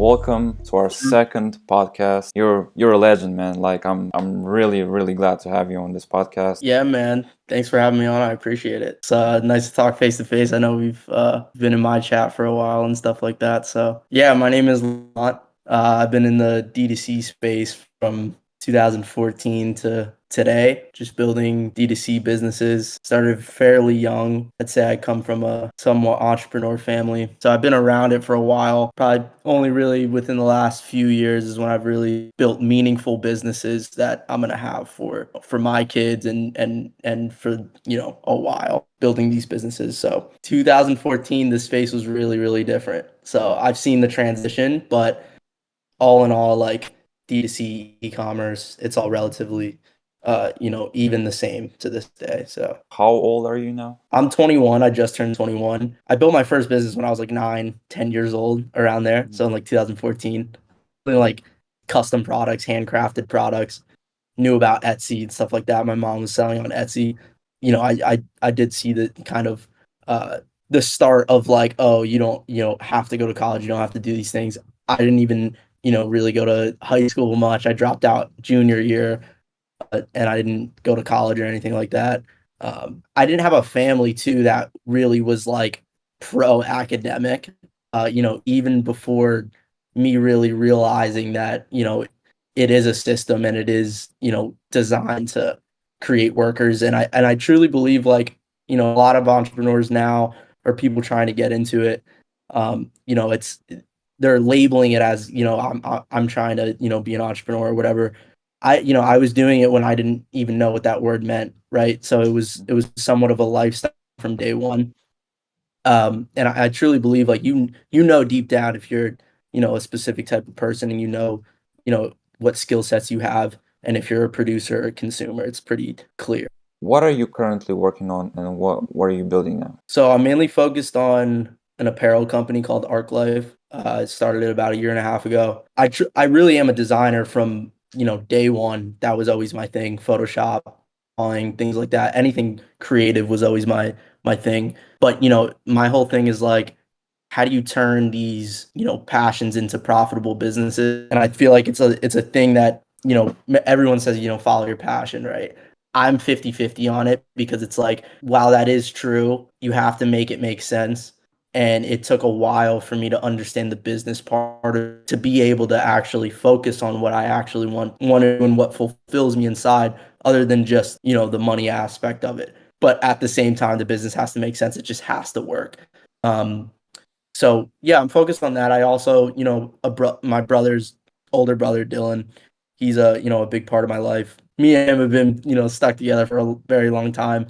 Welcome to our second podcast. You're a legend, man. Like I'm really glad to have you on this podcast. Yeah, man. Thanks for having me on. I appreciate it. It's nice to talk face to face. I know we've been in my chat for a while and stuff like that. So yeah, my name is Laurent. I've been in the D2C space from 2014 to today, just building D2C businesses. Started fairly young. I'd say I come from a somewhat entrepreneur family. So I've been around it for a while. Probably only really within the last few years is when I've really built meaningful businesses that I'm gonna have for my kids and for, a while building these businesses. So 2014, the space was really different. So I've seen the transition, but all in all, like D2C e-commerce, it's all relatively, even the same to this day. So How old are you now? I'm 21. I just turned 21. I built my first business when I was like 10 years old, around there. So in like 2014, doing like custom products, handcrafted products, knew about Etsy and stuff like that. My mom was selling on Etsy. I did see the kind of the start of like, oh, you don't, have to go to college. You don't have to do these things. I didn't even, really go to high school much. I dropped out junior year, and I didn't go to college or anything like that. I didn't have a family too that really was like pro academic. Even before me really realizing that, it is a system and it is, designed to create workers. And I truly believe like, a lot of entrepreneurs now or people trying to get into it, it's they're labeling it as, I'm trying to, be an entrepreneur or whatever. I was doing it when I didn't even know what that word meant, right? So it was somewhat of a lifestyle from day one. And I truly believe like you know deep down if you're, a specific type of person and what skill sets you have, and if you're a producer or consumer, it's pretty clear. What are you currently working on, and what are you building now? So I'm mainly focused on an apparel company called Ark Life. I started it about a year and a half ago. I really am a designer from, day one. That was always my thing. Photoshop, drawing, things like that. Anything creative was always my thing. But my whole thing is like, how do you turn these, passions into profitable businesses? And I feel like it's a thing that, everyone says, follow your passion, right? I'm 50-50 on it because it's like, while that is true, you have to make it make sense. And it took a while for me to understand the business part to be able to actually focus on what I actually want to do and what fulfills me inside, other than just, the money aspect of it. But at the same time, the business has to make sense. It just has to work. Um, so yeah, I'm focused on that. I also, my brother's older brother, Dylan, he's a big part of my life. Me and him have been, stuck together for a very long time.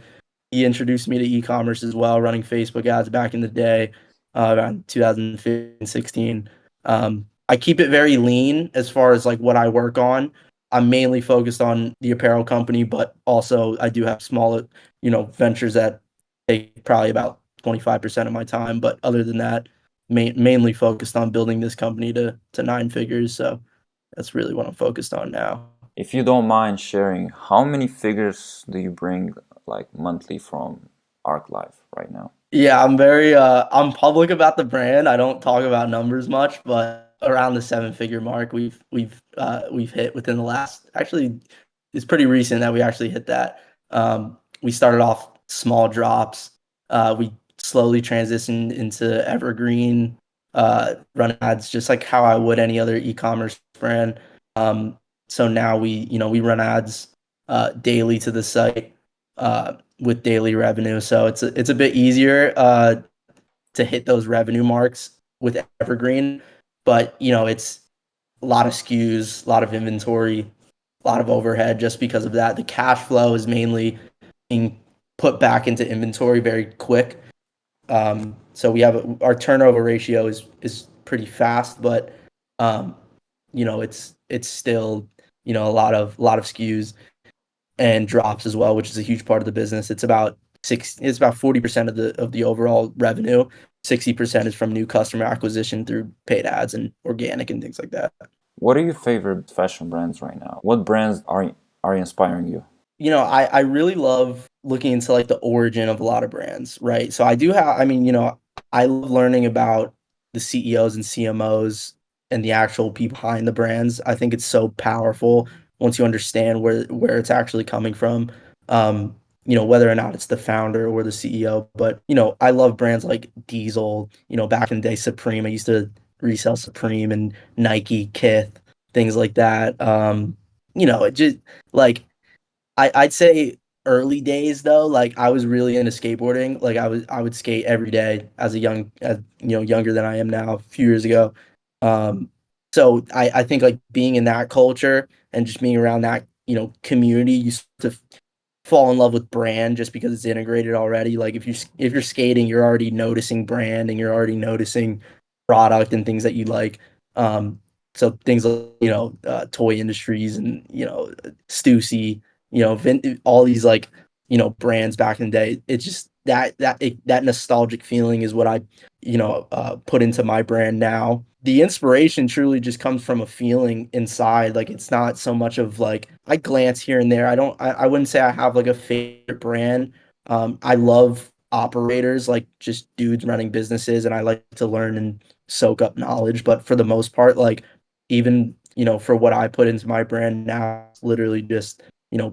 He introduced me to e-commerce as well, running Facebook ads back in the day, around 2015, 16. I keep it very lean as far as like what I work on. I'm mainly focused on the apparel company, but also I do have smaller, ventures that take probably about 25% of my time. But other than that, mainly focused on building this company to nine figures. So that's really what I'm focused on now. If you don't mind sharing, how many figures do you bring like monthly from Ark Life right now? Yeah, I'm public about the brand. I don't talk about numbers much, but around the seven-figure mark we've hit within the last, actually it's pretty recent that we actually hit that. We started off small drops. We slowly transitioned into evergreen run ads, just like how I would any other e-commerce brand. So now we run ads daily to the site, with daily revenue. So it's a bit easier to hit those revenue marks with evergreen, but it's a lot of SKUs, a lot of inventory, a lot of overhead. Just because of that, the cash flow is mainly being put back into inventory very quick. So we have our turnover ratio is pretty fast, but it's still, a lot of SKUs and drops as well, which is a huge part of the business. It's about 40% of the overall revenue. 60% is from new customer acquisition through paid ads and organic and things like that. What are your favorite fashion brands right now? What brands are inspiring you? I really love looking into like the origin of a lot of brands, right? So I do have, I mean, I love learning about the CEOs and CMOs and the actual people behind the brands. I think it's so powerful once you understand where it's actually coming from. Um, whether or not it's the founder or the CEO. But, I love brands like Diesel, back in the day, Supreme. I used to resell Supreme and Nike, Kith, things like that. It just like I'd say early days though, like I was really into skateboarding. Like I would skate every day as a younger than I am now, a few years ago. Um, so I think like being in that culture and just being around that, community, you start to fall in love with brand just because it's integrated already. Like if you're skating, you're already noticing brand and you're already noticing product and things that you like. Um, so things like toy industries and Stussy, all these like brands back in the day. It's just that nostalgic feeling is what I put into my brand now. The inspiration truly just comes from a feeling inside. Like it's not so much of like I glance here and there. I wouldn't say I have like a favorite brand. I love operators, like just dudes running businesses, and I like to learn and soak up knowledge. But for the most part, like even for what I put into my brand now, it's literally just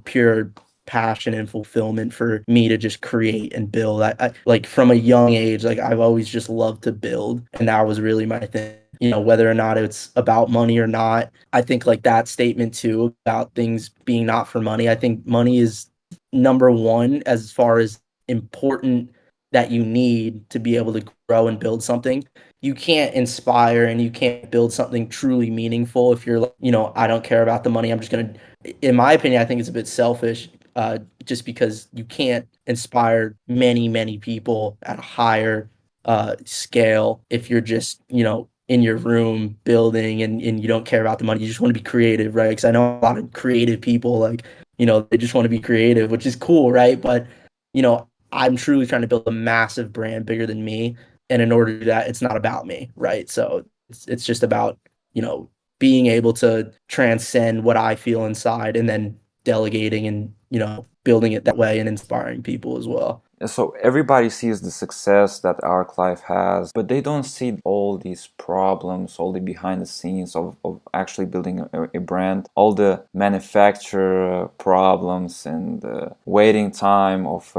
pure passion and fulfillment for me to just create and build. I like from a young age, like I've always just loved to build, and that was really my thing. Whether or not it's about money or not, I think like that statement too about things being not for money. I think money is number one as far as important that you need to be able to grow and build something. You can't inspire and you can't build something truly meaningful if you're like, I don't care about the money. I'm just gonna, in my opinion, I think it's a bit selfish, just because you can't inspire many, many people at a higher scale if you're just, in your room building and you don't care about the money. You just want to be creative, right? Because I know a lot of creative people, like, they just want to be creative, which is cool, right? But, I'm truly trying to build a massive brand bigger than me. And in order to do that, it's not about me, right? So it's just about, you know, being able to transcend what I feel inside and then delegating and, building it that way and inspiring people as well. And so everybody sees the success that Ark Life has, but they don't see all these problems, all the behind the scenes of actually building a brand, all the manufacturer problems and the waiting time of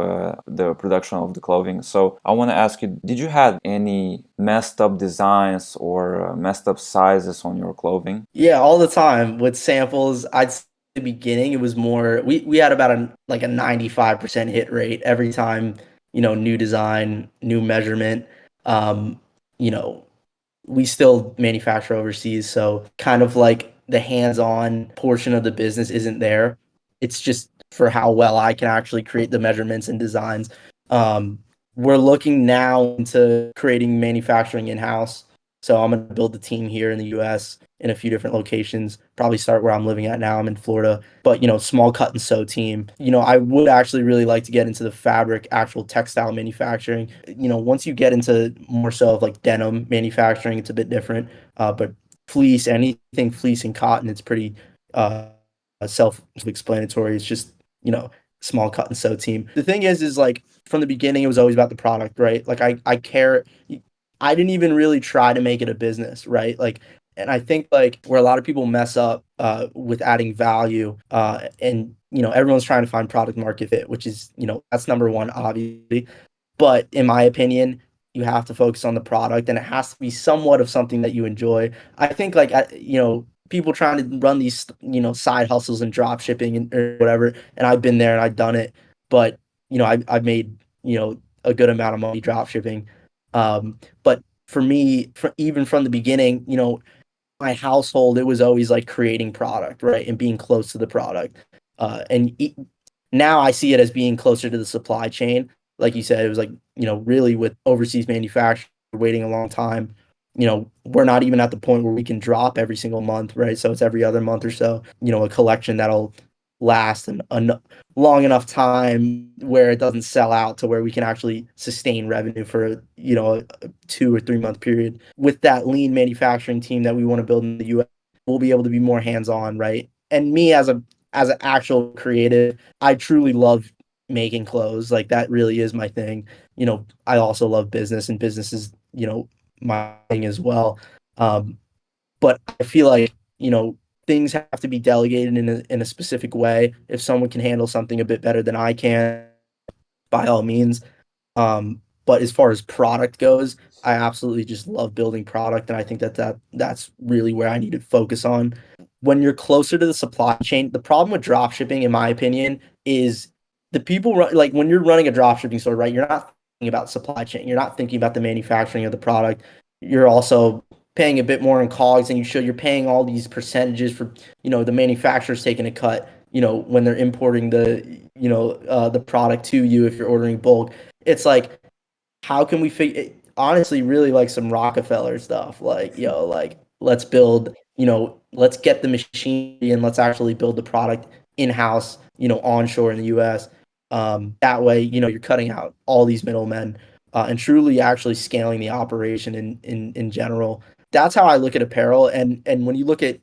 the production of the clothing. So I want to ask you, did you have any messed up designs or messed up sizes on your clothing? Yeah, all the time with samples. I'd say at the beginning it was more we had about a 95% hit rate every time, new design, new measurement. Um, you know, we still manufacture overseas, so kind of like the hands-on portion of the business isn't there. It's just for how well I can actually create the measurements and designs. Um, we're looking now into creating manufacturing in-house. So I'm going to build the team here in the US in a few different locations, probably start where I'm living at now. I'm in Florida, but small cut and sew team. I would actually really like to get into the fabric, actual textile manufacturing. Once you get into more so of like denim manufacturing, it's a bit different. But fleece, anything fleece and cotton, it's pretty uh self-explanatory. It's just, small cut and sew team. The thing is like from the beginning, it was always about the product, right? Like I care. I didn't even really try to make it a business, right? Like, and I think like where a lot of people mess up with adding value, and everyone's trying to find product market fit, which is that's number one, obviously. But in my opinion, you have to focus on the product, and it has to be somewhat of something that you enjoy. I think like people trying to run these side hustles and drop shipping and or whatever, and I've been there and I've done it, but I've made a good amount of money drop shipping. But for me, even from the beginning, my household, it was always like creating product, right? And being close to the product. Now I see it as being closer to the supply chain. Like you said, it was like, really with overseas manufacturing, waiting a long time. We're not even at the point where we can drop every single month, right? So it's every other month or so, a collection that'll last an long enough time where it doesn't sell out to where we can actually sustain revenue for a 2 or 3 month period. With that lean manufacturing team that we want to build in the US, we'll be able to be more hands-on, right? And me as an actual creative, I truly love making clothes. Like that really is my thing. I also love business, and business is my thing as well. Um, But I feel like, things have to be delegated in a specific way. If someone can handle something a bit better than I can, by all means. But as far as product goes, I absolutely just love building product, and I think that's really where I need to focus on. When you're closer to the supply chain, the problem with drop shipping, in my opinion, is the people like when you're running a drop shipping store, right? You're not thinking about supply chain. You're not thinking about the manufacturing of the product. You're also paying a bit more in cogs, and you're paying all these percentages for the manufacturer's taking a cut. When they're importing the product to you if you're ordering bulk. It's like, how can we figure honestly really like some Rockefeller stuff, like like let's get the machinery and let's actually build the product in-house, onshore in the US. That way, you're cutting out all these middlemen, and truly actually scaling the operation in general. That's how I look at apparel. And when you look at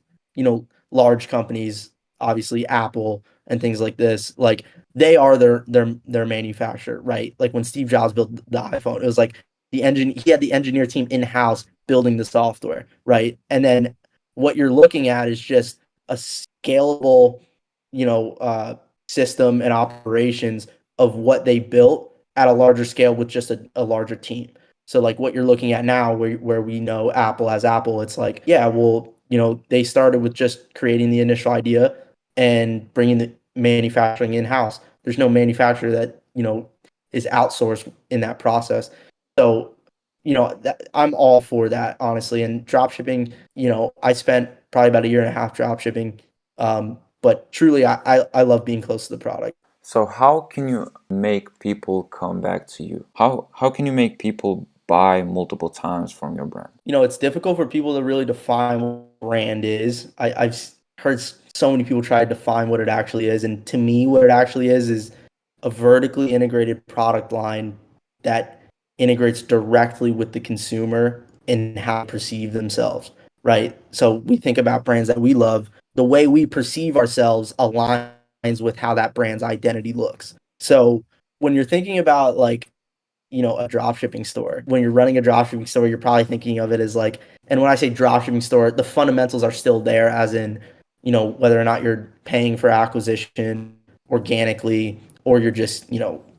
large companies, obviously Apple and things like this, like they are their manufacturer, right? Like when Steve Jobs built the iPhone, it was like he had the engineer team in-house building the software, right? And then what you're looking at is just a scalable, system and operations of what they built at a larger scale with just a larger team. So like what you're looking at now, where we know Apple as Apple, it's like, yeah, well, they started with just creating the initial idea and bringing the manufacturing in-house. There's no manufacturer that, is outsourced in that process. So, I'm all for that, honestly. And drop shipping, I spent probably about a year and a half drop shipping. But truly, I love being close to the product. So how can you make people come back to you? How can you make people buy multiple times from your brand? It's difficult for people to really define what brand is. I've heard so many people try to define what it actually is. And to me, what it actually is a vertically integrated product line that integrates directly with the consumer and how they perceive themselves, right? So we think about brands that we love. The way we perceive ourselves aligns with how that brand's identity looks. So when you're thinking about like a drop shipping store. When you're running a drop shipping store, you're probably thinking of it as like, and when I say drop shipping store, the fundamentals are still there, as in, whether or not you're paying for acquisition organically or you're just,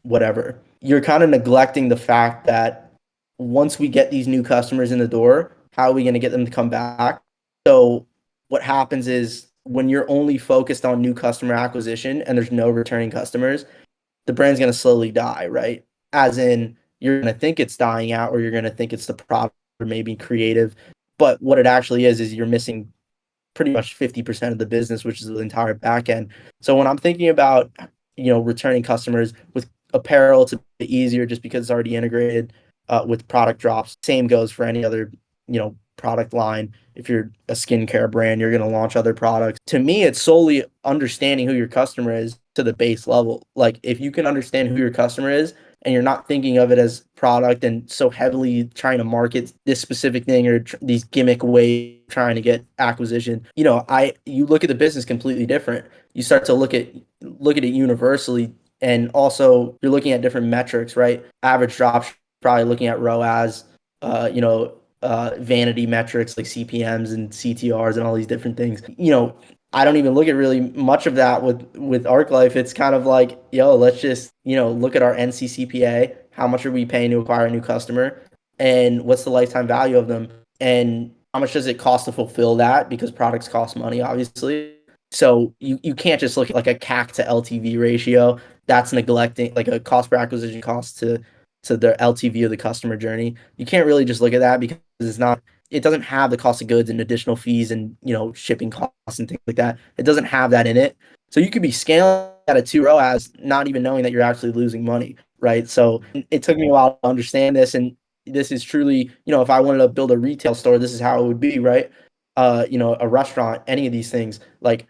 whatever. You're kind of neglecting the fact that once we get these new customers in the door, how are we going to get them to come back? So what happens is when you're only focused on new customer acquisition and there's no returning customers, the brand's going to slowly die, right? As in, you're going to think it's dying out, or you're going to think it's the product or maybe creative. But what it actually is you're missing pretty much 50% of the business, which is the entire back end. So when I'm thinking about, returning customers with apparel, it's a bit easier just because it's already integrated with product drops. Same goes for any other, product line. If you're a skincare brand, you're going to launch other products. To me, it's solely understanding who your customer is to the base level. Like if you can understand who your customer is and you're not thinking of it as product and so heavily trying to market this specific thing or these gimmick ways trying to get acquisition, you look at the business completely different. You start to look at it universally, and also you're looking at different metrics, right? Average drop, probably looking at ROAS, vanity metrics like CPMs and CTRs and all these different things. I don't even look at really much of that with Arclife. It's kind of like, let's just, look at our NCCPA. How much are we paying to acquire a new customer? And what's the lifetime value of them? And how much does it cost to fulfill that? Because products cost money, obviously. So you can't just look at like a CAC to LTV ratio. That's neglecting like a cost per acquisition cost to the LTV of the customer journey. You can't really just look at that because it doesn't have the cost of goods and additional fees and, shipping costs and things like that. It doesn't have that in it. So you could be scaling at a 2 ROAS, not even knowing that you're actually losing money, right? So it took me a while to understand this. And this is truly, if I wanted to build a retail store, this is how it would be, right? A restaurant, any of these things, like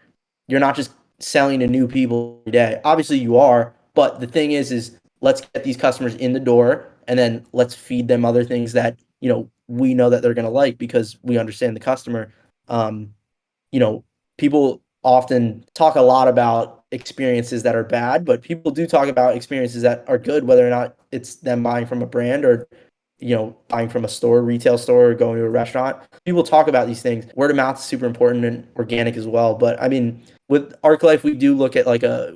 you're not just selling to new people every day. Obviously you are, but the thing is let's get these customers in the door and then let's feed them other things that, we know that they're going to like because we understand the customer. People often talk a lot about experiences that are bad, but people do talk about experiences that are good, whether or not it's them buying from a brand or buying from a store, retail store, or going to a restaurant. People talk about these things. Word of mouth is super important and organic as well. But I mean, with Arclife, we do look at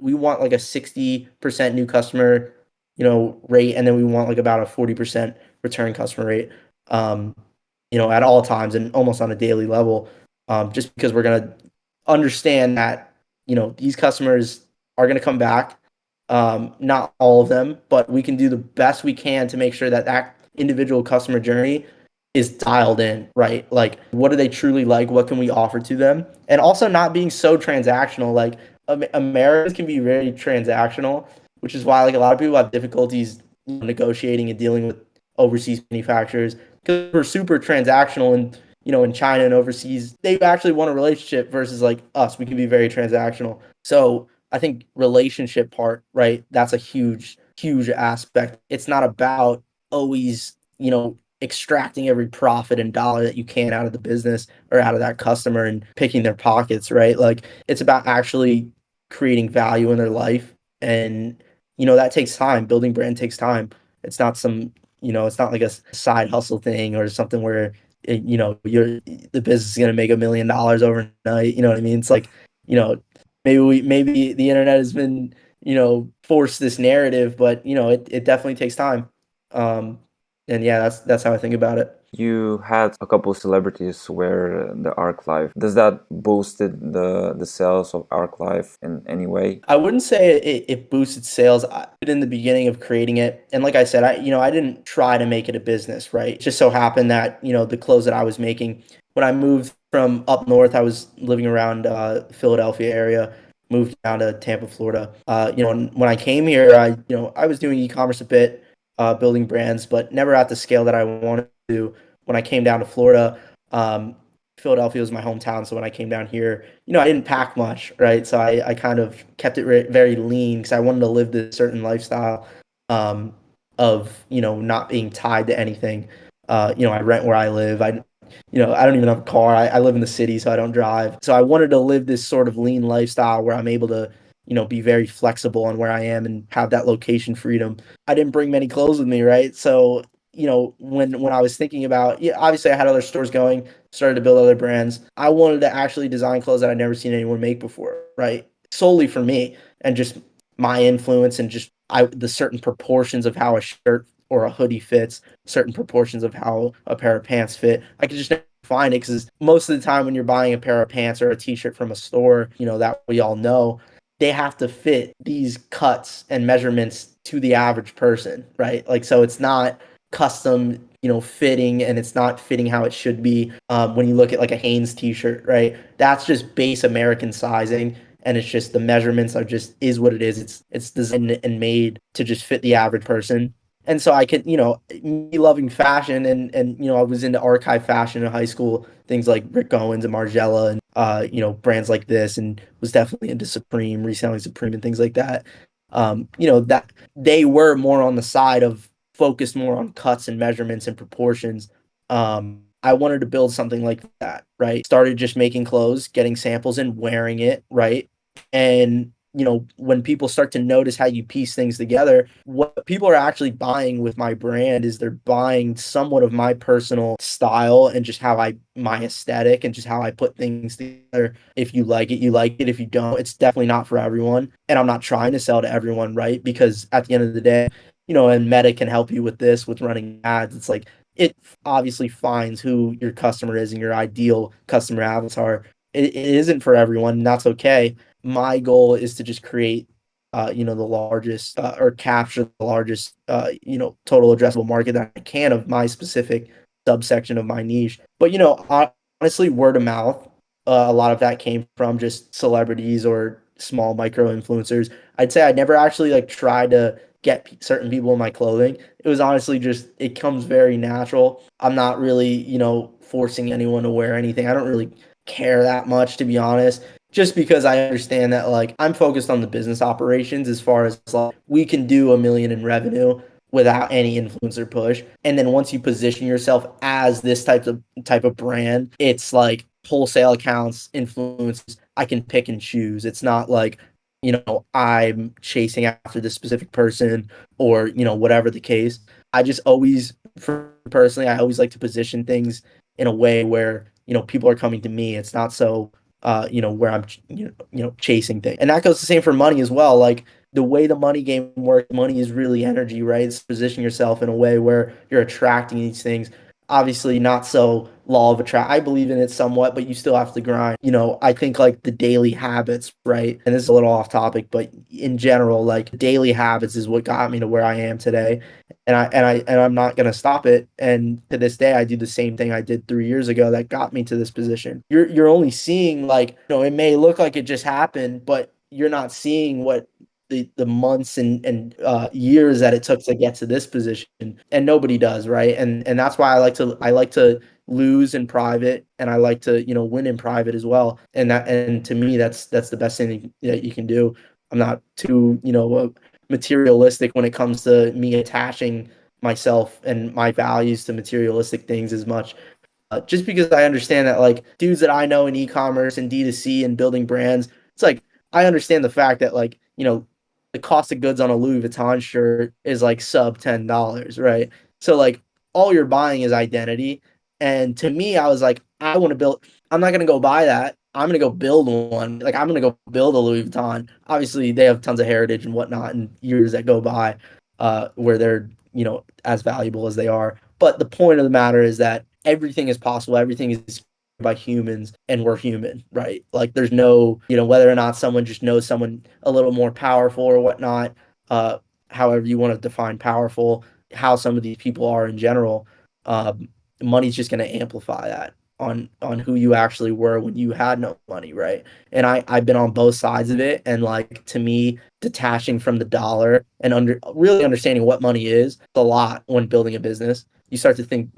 we want like a 60% new customer, rate, and then we want like about a 40% return customer rate, um, at all times and almost on a daily level, just because we're gonna understand that, these customers are gonna come back. Not all of them, but we can do the best we can to make sure that that individual customer journey is dialed in, right? Like, what do they truly like? What can we offer to them? And also not being so transactional. Like, Americans can be very transactional, which is why like a lot of people have difficulties negotiating and dealing with overseas manufacturers because we're super transactional. And in China and overseas, they actually want a relationship versus like us. We can be very transactional. So I think relationship part, right? That's a huge, huge aspect. It's not about always, extracting every profit and dollar that you can out of the business or out of that customer and picking their pockets, right? Like it's about actually creating value in their life. And, that takes time. Building brand takes time. It's not it's not like a side hustle thing or something where, the business is going to make $1 million overnight. You know what I mean? It's like, you know, maybe the internet has been, forced this narrative, but it definitely takes time. Um, and yeah, that's how I think about it. You had a couple of celebrities wear the Ark Life. Does that boosted the sales of Ark Life in any way? I wouldn't say it boosted sales. I did in the beginning of creating it, and like I said, I didn't try to make it a business, right? It just so happened that the clothes that I was making when I moved from up north, I was living around Philadelphia area. Moved down to Tampa, Florida. And when I came here, I was doing e-commerce a bit, building brands, but never at the scale that I wanted to. When I came down to Florida, um, Philadelphia was my hometown. So when I came down here, I didn't pack much, right? So I kind of kept it very lean because I wanted to live this certain lifestyle, um, of, not being tied to anything. I rent where I live. I don't even have a car. I live in the city, so I don't drive. So I wanted to live this sort of lean lifestyle where I'm able to, be very flexible on where I am and have that location freedom. I didn't bring many clothes with me, right? So, when I was thinking about, yeah, obviously I had other stores going, started to build other brands. I wanted to actually design clothes that I'd never seen anyone make before, right? Solely for me and just my influence and just the certain proportions of how a shirt or a hoodie fits, certain proportions of how a pair of pants fit. I could just never find it because most of the time when you're buying a pair of pants or a t-shirt from a store, that we all know, they have to fit these cuts and measurements to the average person, right? Like, so it's not custom, fitting, and it's not fitting how it should be. When you look at like a Hanes t-shirt, right? That's just base American sizing. And it's just the measurements are just is what it is. It's designed and made to just fit the average person. And so I could, me loving fashion and I was into archive fashion in high school, things like Rick Owens and Margiela and brands like this, and was definitely into Supreme, reselling Supreme and things like that. That they were more on the side of focused more on cuts and measurements and proportions. I wanted to build something like that, right? Started just making clothes, getting samples and wearing it, right? And when people start to notice how you piece things together, what people are actually buying with my brand is they're buying somewhat of my personal style and just my aesthetic and just how I put things together. If you like it, you like it. If you don't, it's definitely not for everyone. And I'm not trying to sell to everyone, right? Because at the end of the day, and Meta can help you with this, with running ads. It's like, it obviously finds who your customer is and your ideal customer avatar. It isn't for everyone, and that's okay. My goal is to just create, the largest or capture the largest, total addressable market that I can of my specific subsection of my niche. But, honestly, word of mouth, a lot of that came from just celebrities or small micro influencers. I'd say I never actually like tried to get certain people in my clothing. It was honestly just, it comes very natural. I'm not really, forcing anyone to wear anything. I don't really care that much, to be honest, just because I understand that like I'm focused on the business operations as far as like we can do 1 million in revenue without any influencer push. And then once you position yourself as this type of brand, it's like wholesale accounts, influencers, I can pick and choose. It's not like, I'm chasing after this specific person or, whatever the case. I just always, for personally, I always like to position things in a way where, people are coming to me. It's not so, where I'm, chasing things. And that goes the same for money as well. Like the way the money game works, money is really energy, right? It's position yourself in a way where you're attracting these things. Obviously, not so law of attract. I believe in it somewhat, but you still have to grind. I think like the daily habits, right? And this is a little off topic, but in general, like daily habits is what got me to where I am today. And I'm not gonna stop it. And to this day, I do the same thing I did 3 years ago that got me to this position. You're only seeing like, it may look like it just happened, but you're not seeing what the months and years that it took to get to this position, and nobody does, right? And that's why I like to lose in private, and I like to win in private as well. And to me, that's the best thing that you can do. I'm not too materialistic when it comes to me attaching myself and my values to materialistic things as much. Just because I understand that like dudes that I know in e-commerce and D2C and building brands, it's like I understand the fact that like, the cost of goods on a Louis Vuitton shirt is like sub $10, right? So like all you're buying is identity. And to me, I was like, I'm not gonna go buy that. I'm gonna go build one. Like I'm gonna go build a Louis Vuitton. Obviously, they have tons of heritage and whatnot and years that go by, where they're, as valuable as they are. But the point of the matter is that everything is possible. Everything is by humans, and we're human, right? Like there's no, whether or not someone just knows someone a little more powerful or whatnot, uh, however you want to define powerful, how some of these people are in general, money's just going to amplify that on who you actually were when you had no money, right? And I've been on both sides of it, and like to me, detaching from the dollar and really understanding what money is a lot when building a business. You start to think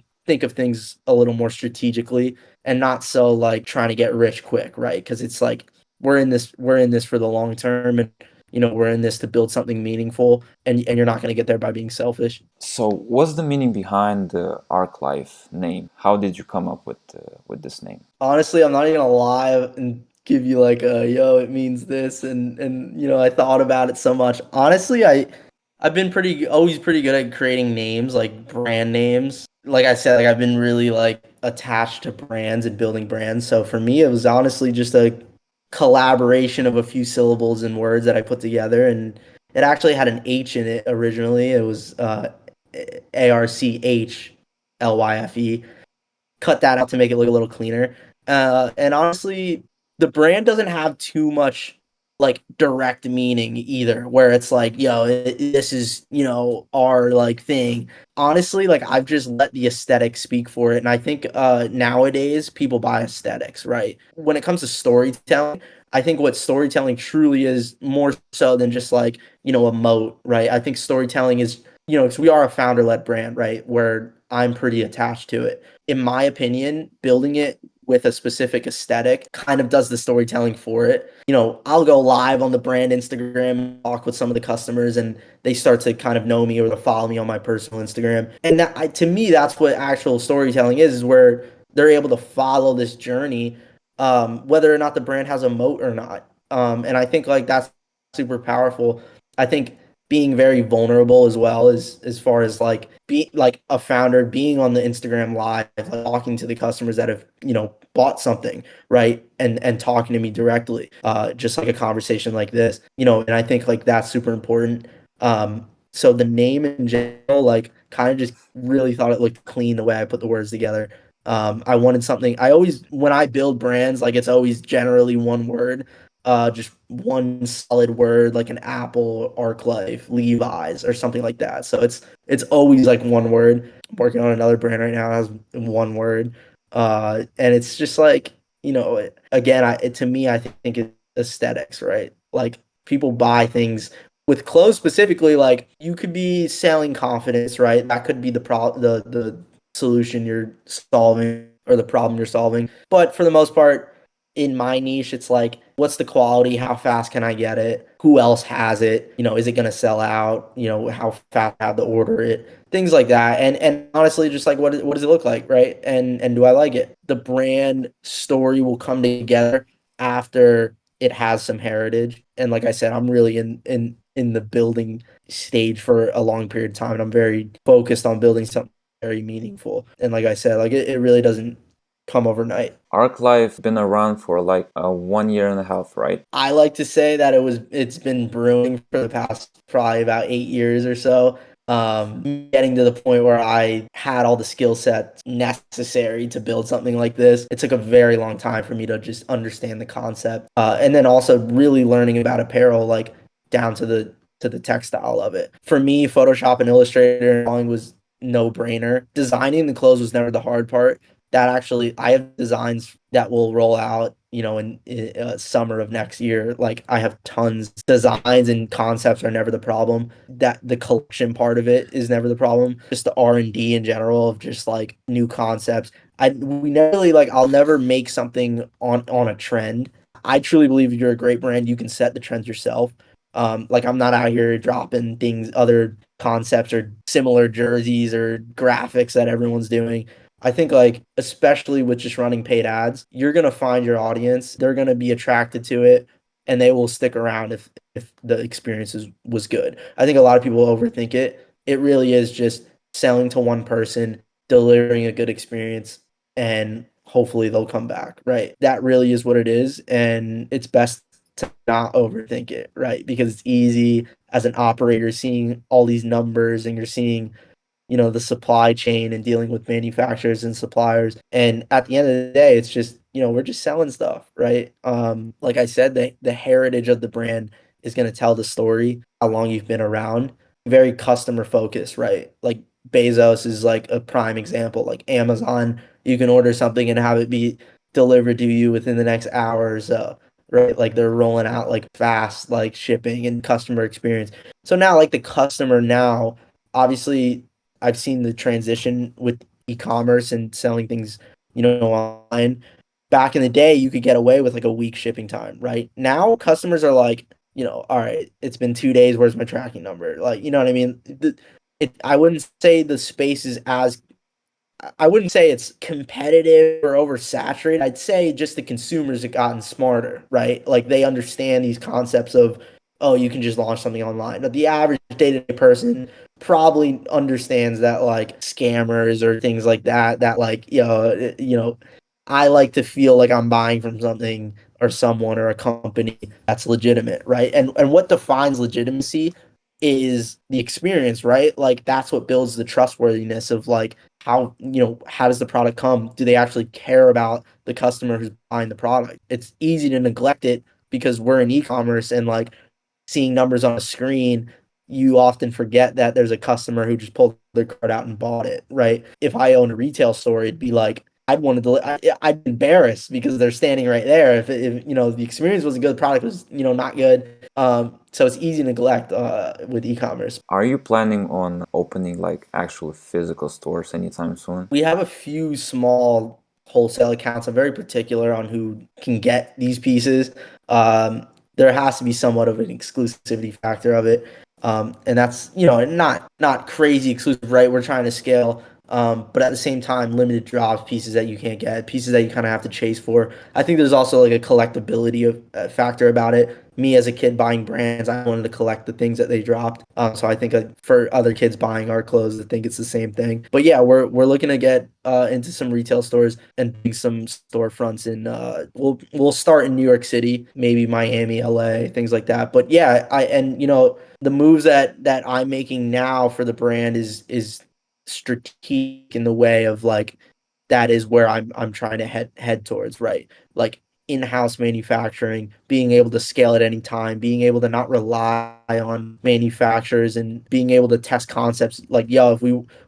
of things a little more strategically and not so like trying to get rich quick, right? Because it's like we're in this for the long term, and we're in this to build something meaningful, and you're not going to get there by being selfish. So, what's the meaning behind the Ark Life name? How did you come up with this name? Honestly, I'm not even gonna lie and give you like a yo, it means this, and I thought about it so much. Honestly, I've been always pretty good at creating names, like brand names. Like I said, like I've been really like attached to brands and building brands. So for me, it was honestly just a collaboration of a few syllables and words that I put together, and it actually had an H in it originally. It was Archyfe, cut that out to make it look a little cleaner. And honestly, the brand doesn't have too much like direct meaning either, where it's like, yo, this is, our like thing. Honestly, like I've just let the aesthetic speak for it. And I think nowadays people buy aesthetics, right? When it comes to storytelling, I think what storytelling truly is more so than just like, a moat, right? I think storytelling is, because we are a founder led brand, right? Where I'm pretty attached to it. In my opinion, building it with a specific aesthetic kind of does the storytelling for it. I'll go live on the brand Instagram, talk with some of the customers, and they start to kind of know me or to follow me on my personal Instagram. And to me, that's what actual storytelling is where they're able to follow this journey, whether or not the brand has a moat or not. And I think like that's super powerful. I think being very vulnerable as well as far as like be like a founder being on the Instagram live, like talking to the customers that have, bought something, right? And talking to me directly, just like a conversation like this, and I think like that's super important. So the name in general, like kind of just really thought it looked clean the way I put the words together. I wanted something. I always, when I build brands, like it's always generally one word, just one solid word, like an Apple, Arclife, Levi's, or something like that. So it's always like one word. I'm working on another brand right now that has one word, and it's just like, again, to me, I think it's aesthetics, right? Like people buy things with clothes specifically. Like you could be selling confidence, right? That could be the solution you're solving or the problem you're solving. But for the most part, in my niche, it's like, what's the quality? How fast can I get it? Who else has it? Is it going to sell out? How fast I have to order it? Things like that. And honestly, just like what does it look like, right? And do I like it? The brand story will come together after it has some heritage. And like I said, I'm really in the building stage for a long period of time, and I'm very focused on building something very meaningful. And like I said, like it really doesn't come overnight. Arclife been around for like 1 year and a half, right? I like to say that it's been brewing for the past probably about 8 years or so. Getting to the point where I had all the skill sets necessary to build something like this. It took a very long time for me to just understand the concept, and then also really learning about apparel, like down to the textile of it. For me, Photoshop and Illustrator and drawing was no brainer. Designing the clothes was never the hard part. That actually, I have designs that will roll out, in summer of next year. Like I have tons. Designs and concepts are never the problem. That the collection part of it is never the problem. Just the R&D in general of just like new concepts. We never really like. I'll never make something on a trend. I truly believe if you're a great brand, you can set the trends yourself. Like I'm not out here dropping things, other concepts or similar jerseys or graphics that everyone's doing. I think like especially with just running paid ads, you're gonna find your audience. They're gonna be attracted to it, and they will stick around if the experience was good. I think a lot of people overthink it. It really is just selling to one person, delivering a good experience, and hopefully they'll come back. Right. That really is what it is, and it's best to not overthink it. Right, because it's easy as an operator seeing all these numbers and you're seeing the supply chain and dealing with manufacturers and suppliers. And at the end of the day, it's just, we're just selling stuff, right? Like I said, the heritage of the brand is going to tell the story, how long you've been around, very customer focused, right? Like Bezos is like a prime example. Like Amazon, you can order something and have it be delivered to you within the next hour or so. Right, like they're rolling out like fast, like shipping and customer experience. So now, like the customer now, obviously I've seen the transition with e-commerce and selling things, online. Back in the day, you could get away with like a week shipping time, right? Now customers are like, all right, it's been 2 days. Where's my tracking number? Like, you know what I mean? I wouldn't say the space is as I wouldn't say it's competitive or oversaturated. I'd say just the consumers have gotten smarter, right? Like they understand these concepts of, oh, you can just launch something online. But the average day-to-day person probably understands that like scammers or things like that like, I like to feel like I'm buying from something or someone or a company that's legitimate, right? And what defines legitimacy is the experience, right? Like that's what builds the trustworthiness of like how does the product come? Do they actually care about the customer who's buying the product? It's easy to neglect it because we're in e-commerce and like seeing numbers on a screen, you often forget that there's a customer who just pulled their card out and bought it, right? If I owned a retail store, it'd be like I'd be embarrassed because they're standing right there. If the experience was good, the product was not good. So it's easy to neglect with e-commerce. Are you planning on opening like actual physical stores anytime soon? We have a few small wholesale accounts. I'm very particular on who can get these pieces. There has to be somewhat of an exclusivity factor of it. And that's, not crazy exclusive, right? We're trying to scale. But at the same time, limited drops, pieces that you can't get, pieces that you kind of have to chase for. I think there's also like a collectability of factor about it. Me as a kid buying brands, I wanted to collect the things that they dropped. So I think for other kids buying our clothes, I think it's the same thing. But yeah, we're looking to get into some retail stores and do some storefronts in. We'll start in New York City, maybe Miami, LA, things like that. But yeah, the moves that I'm making now for the brand is strategic in the way of like that is where I'm trying to head towards, right? Like in-house manufacturing, being able to scale at any time, being able to not rely on manufacturers and being able to test concepts like, yo, if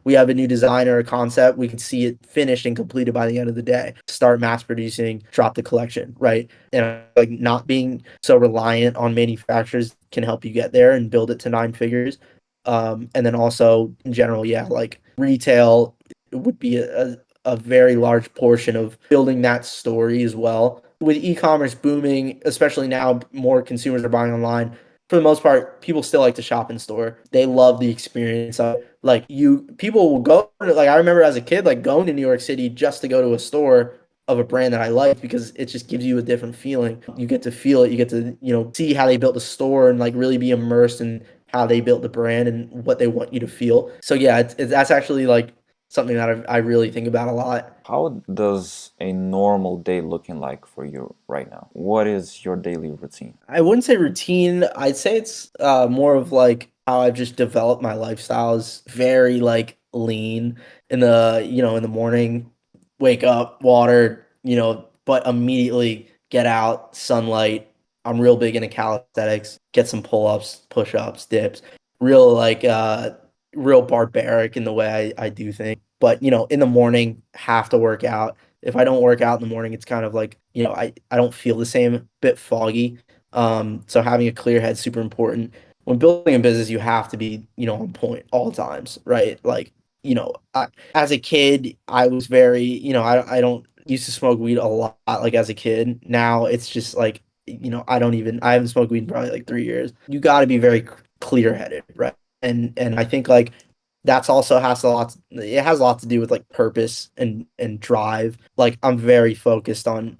we have a new design or a concept, we can see it finished and completed by the end of the day. Start mass producing, drop the collection, right? And like not being so reliant on manufacturers can help you get there and build it to 9 figures. And then also in general, yeah, like retail would be a very large portion of building that story as well. With e-commerce booming, especially now more consumers are buying online. For the most part, people still like to shop in store. They love the experience of it. Like people will go like I remember as a kid like going to New York City just to go to a store of a brand that I like because it just gives you a different feeling. You get to feel it, you get to, see how they built the store and like really be immersed in how they built the brand and what they want you to feel. So yeah, that's actually like something that I really think about a lot. How does a normal day looking like for you right now? What is your daily routine? I wouldn't say routine. I'd say it's more of like how I've just developed my lifestyle is very like lean in the morning, wake up, water, but immediately get out, sunlight. I'm real big into calisthenics, get some pull-ups, push-ups, dips, real like real barbaric in the way I do things. But in the morning, have to work out. If I don't work out in the morning, it's kind of like, I don't feel the same, bit foggy. So having a clear head is super important. When building a business, you have to be, on point all times, right? Like, as a kid, I was very, I don't used to smoke weed a lot, like as a kid. Now it's just like, I haven't smoked weed in probably like 3 years. You got to be very clear headed, right? And I think like that's also it has a lot to do with like purpose and drive. Like I'm very focused on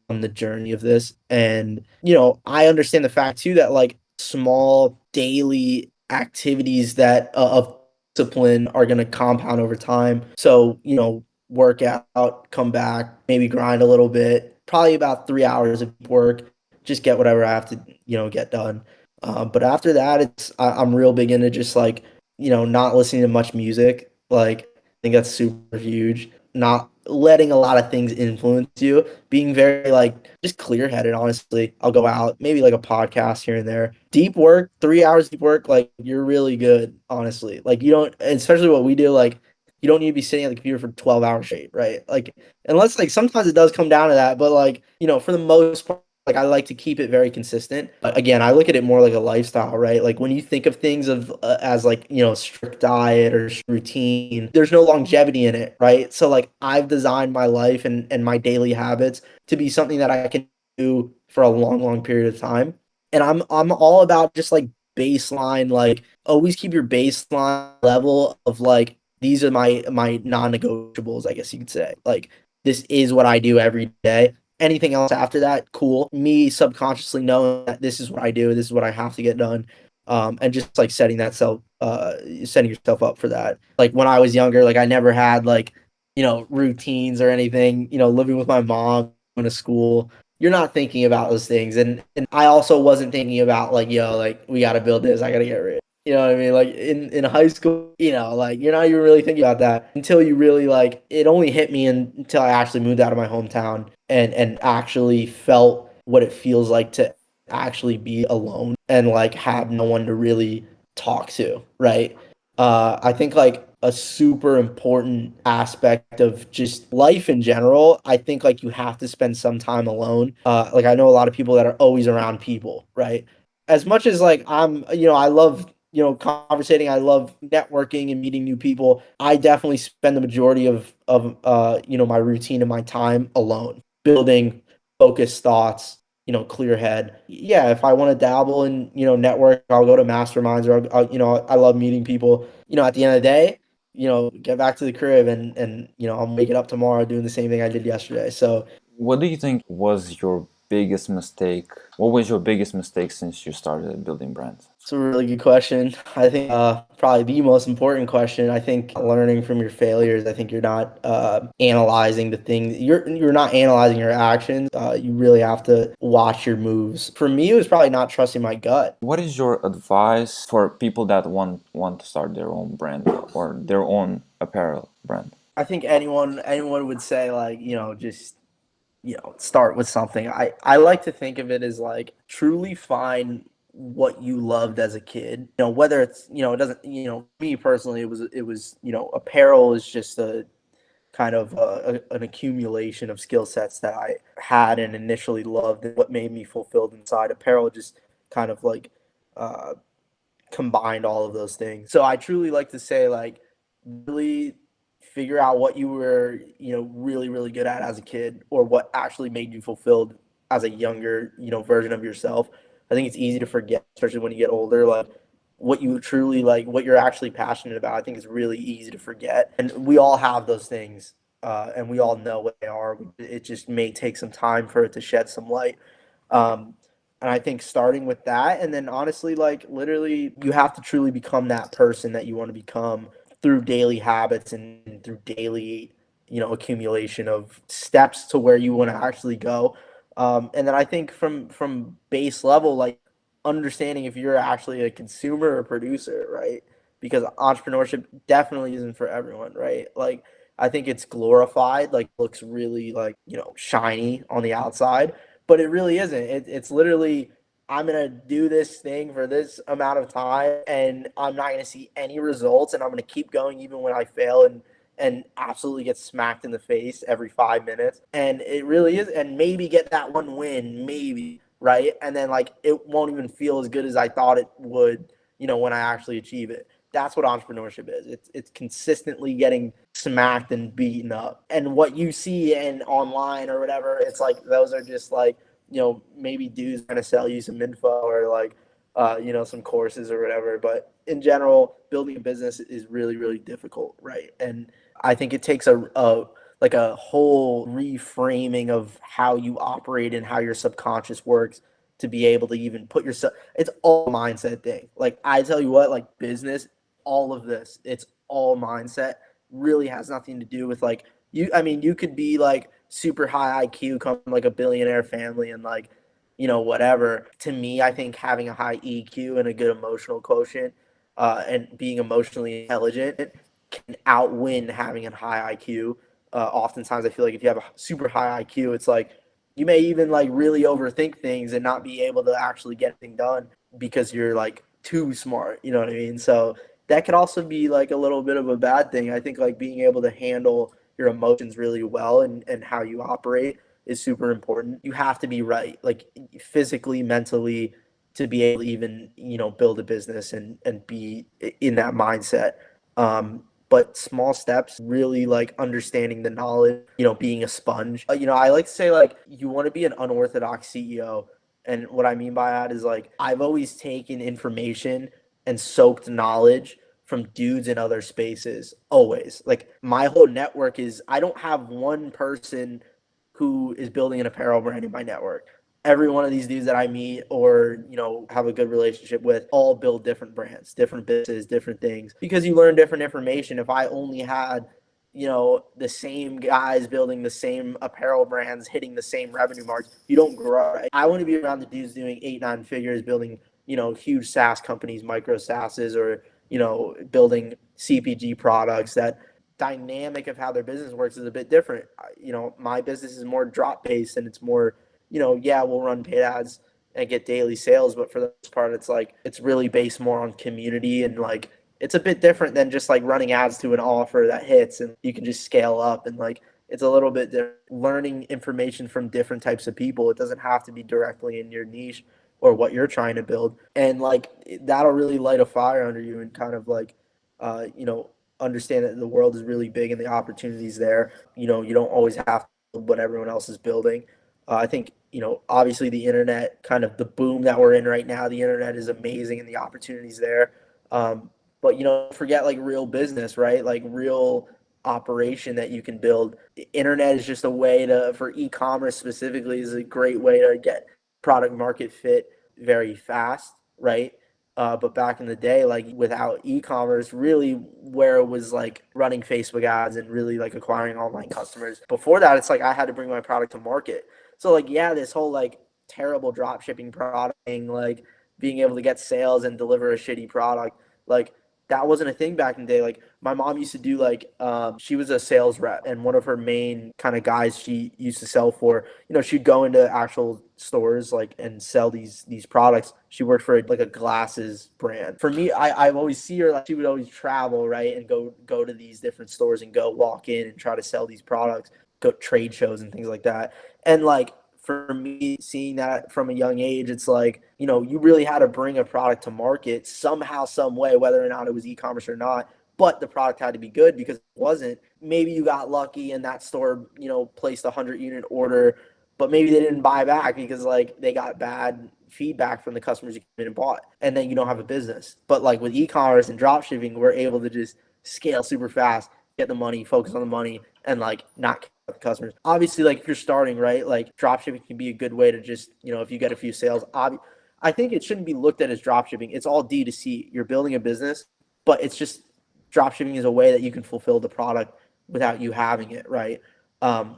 the journey of this, and I understand the fact too that like small daily activities that of discipline are going to compound over time. So work out, come back, maybe grind a little bit, probably about 3 hours of work, just get whatever I have to get done. But after that, I'm real big into just like not listening to much music. Like, I think that's super huge. Not letting a lot of things influence you, being very like just clear headed, honestly. I'll go out, maybe like a podcast here and there. Deep work, 3 hours deep work, like you're really good, honestly. Like you don't, especially what we do, like you don't need to be sitting at the computer for 12 hours straight, right? Like, unless like sometimes it does come down to that, but like, for the most part, like I like to keep it very consistent. But again, I look at it more like a lifestyle, right? Like when you think of things of as like, strict diet or routine, there's no longevity in it, right? So like I've designed my life and my daily habits to be something that I can do for a long, long period of time. And I'm all about just like baseline, like always keep your baseline level of like these are my non-negotiables, I guess you could say. Like this is what I do every day. Anything else after that, cool. Me subconsciously knowing that this is what I do, this is what I have to get done, and just like setting yourself up for that. Like when I was younger, like I never had like routines or anything. Living with my mom, going to school, you're not thinking about those things, and I also wasn't thinking about like like we got to build this, I got to get rich. You know what I mean? Like in high school, like you're not even really thinking about that until you really like it only hit me until I actually moved out of my hometown and actually felt what it feels like to actually be alone and like have no one to really talk to, right? I think like a super important aspect of just life in general. I think like you have to spend some time alone. Like I know a lot of people that are always around people, right? As much as like I love conversating, I love networking and meeting new people. I definitely spend the majority of my routine and my time alone, building focused thoughts, clear head. Yeah, if I want to dabble in, network, I'll go to masterminds or I love meeting people. At the end of the day, get back to the crib and I'm waking up tomorrow doing the same thing I did yesterday. So What do you think was your biggest mistake? What was your biggest mistake since you started building brands? it's a really good question. I think probably the most important question. I think learning from your failures. I think you're not analyzing the things. You're not analyzing your actions. You really have to watch your moves. For me, it was probably not trusting my gut. What is your advice for people that want to start their own brand or their own apparel brand? I think anyone would say like just start with something. I like to think of it as like truly find what you loved as a kid. Whether it's it doesn't me personally it was apparel is just a kind of an accumulation of skill sets that I had and initially loved, and what made me fulfilled inside. Apparel just kind of like uh, combined all of those things. So I truly like to say like really figure out what you were, really, really good at as a kid or what actually made you fulfilled as a younger, version of yourself. I think it's easy to forget, especially when you get older, like what you truly like, what you're actually passionate about. I think it's really easy to forget. And we all have those things. and we all know what they are. It just may take some time for it to shed some light. Um, and I think starting with that, and then honestly, like literally, you have to truly become that person that you want to become through daily habits and through daily, accumulation of steps to where you want to actually go. And then I think from base level, like understanding if you're actually a consumer or producer, right? Because entrepreneurship definitely isn't for everyone, right? Like I think it's glorified, like looks really like, shiny on the outside, but it really isn't. It's literally I'm gonna do this thing for this amount of time and I'm not gonna see any results and I'm gonna keep going even when I fail and absolutely get smacked in the face every 5 minutes. And it really is, and maybe get that one win, maybe, right? And then like it won't even feel as good as I thought it would, when I actually achieve it. That's what entrepreneurship is. It's consistently getting smacked and beaten up. And what you see in online or whatever, it's like those are just like, maybe dudes trying to sell you some info or like some courses or whatever. But in general, building a business is really, really difficult, right? And I think it takes a like a whole reframing of how you operate and how your subconscious works to be able to even put yourself. It's all a mindset thing. Like I tell you what, like business, all of this, it's all mindset. Really has nothing to do with like you. I mean, you could be like super high IQ, come from like a billionaire family, and like whatever. To me, I think having a high EQ and a good emotional quotient, and being emotionally intelligent can outwin having a high IQ. Oftentimes, I feel like if you have a super high IQ, it's like you may even like really overthink things and not be able to actually get anything done because you're like too smart. You know what I mean? So that could also be like a little bit of a bad thing. I think like being able to handle your emotions really well and how you operate is super important. You have to be right, like physically, mentally, to be able to even build a business and be in that mindset. But small steps, really like understanding the knowledge, being a sponge. I like to say like you want to be an unorthodox CEO. And what I mean by that is like I've always taken information and soaked knowledge from dudes in other spaces. Always. Like my whole network is I don't have one person who is building an apparel brand in my network. Every one of these dudes that I meet or, have a good relationship with all build different brands, different businesses, different things because you learn different information. If I only had, the same guys building the same apparel brands, hitting the same revenue marks, you don't grow. Right? I want to be around the dudes doing 8, 9 figures, building, huge SaaS companies, micro SaaSes, or, building CPG products. That dynamic of how their business works is a bit different. My business is more drop based and it's more, yeah, we'll run paid ads and get daily sales, but for the most part, it's like it's really based more on community and like it's a bit different than just like running ads to an offer that hits and you can just scale up and like it's a little bit different. Learning information from different types of people. It doesn't have to be directly in your niche or what you're trying to build, and like that'll really light a fire under you and kind of like, uh, you know, understand that the world is really big and the opportunities there. You don't always have to build what everyone else is building. I think, obviously the internet, kind of the boom that we're in right now, the internet is amazing and the opportunities there. Um, but, forget like real business, right? Like real operation that you can build. The internet is just a way for e-commerce specifically, is a great way to get product market fit very fast, right? But back in the day, like without e-commerce, really where it was like running Facebook ads and really like acquiring online customers. Before that, it's like I had to bring my product to market. So like, yeah, this whole like terrible drop shipping product thing, like being able to get sales and deliver a shitty product, like that wasn't a thing back in the day. Like my mom used to do like, she was a sales rep, and one of her main kind of guys she used to sell for, she'd go into actual stores like and sell these products. She worked for like a glasses brand. For me, I always see her like she would always travel, right, and go to these different stores and go walk in and try to sell these products, go trade shows and things like that. And like for me, seeing that from a young age, it's like, you really had to bring a product to market somehow, some way, whether or not it was e-commerce or not. But the product had to be good, because if it wasn't, maybe you got lucky and that store, placed a 100 unit order, but maybe they didn't buy back because like they got bad feedback from the customers who came in and bought, and then you don't have a business. But like with e-commerce and drop shipping, we're able to just scale super fast, get the money, focus on the money, and like not care about the customers. Obviously, like if you're starting, right, like drop shipping can be a good way to just, if you get a few sales. I think it shouldn't be looked at as drop shipping. It's all D2C. You're building a business, but it's just drop shipping is a way that you can fulfill the product without you having it, right?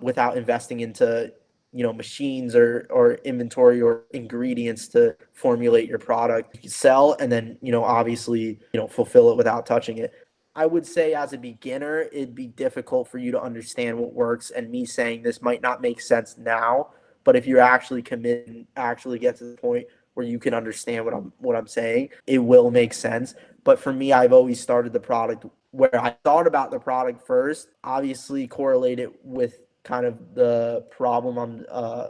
Without investing into machines or inventory or ingredients to formulate your product. You can sell and then obviously fulfill it without touching it. I would say as a beginner, it'd be difficult for you to understand what works. And me saying this might not make sense now, but if you're actually committed and actually get to the point where you can understand what I'm saying, it will make sense. But for me, I've always started the product where I thought about the product first, obviously correlate it with kind of the problem I'm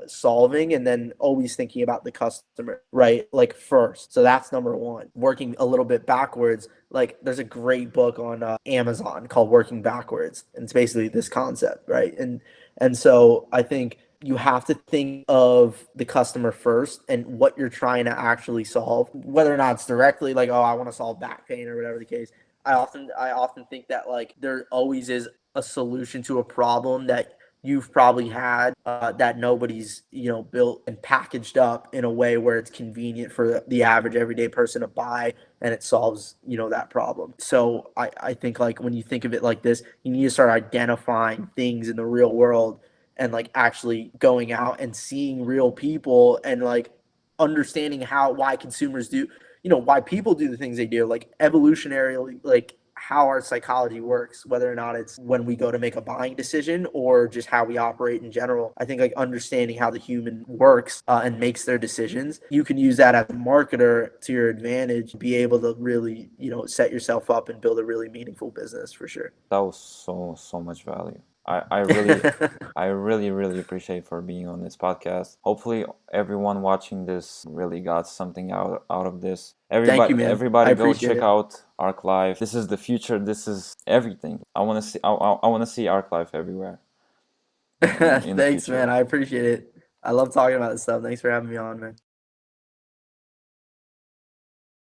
solving, and then always thinking about the customer, right? Like first. So that's number one. Working a little bit backwards, like there's a great book on Amazon called Working Backwards, and it's basically this concept, right? And so I think you have to think of the customer first and what you're trying to actually solve, whether or not it's directly like, oh, I want to solve back pain or whatever the case. I often think that like there always is a solution to a problem that you've probably had that nobody's built and packaged up in a way where it's convenient for the average everyday person to buy, and it solves that problem. So I think like when you think of it like this, you need to start identifying things in the real world and like actually going out and seeing real people and like understanding why consumers do why people do the things they do, like evolutionarily, like how our psychology works, whether or not it's when we go to make a buying decision or just how we operate in general. I think like understanding how the human works and makes their decisions, you can use that as a marketer to your advantage, be able to really, set yourself up and build a really meaningful business for sure. That was so much value. I really appreciate for being on this podcast. Hopefully everyone watching this really got something out of this. Thank Everybody you, man. I everybody go appreciate check it. out Ark Life. This is the future. This is everything. I want to see Ark Life everywhere in the Thanks, future. man. I appreciate it. I love talking about this stuff. Thanks for having me on, man.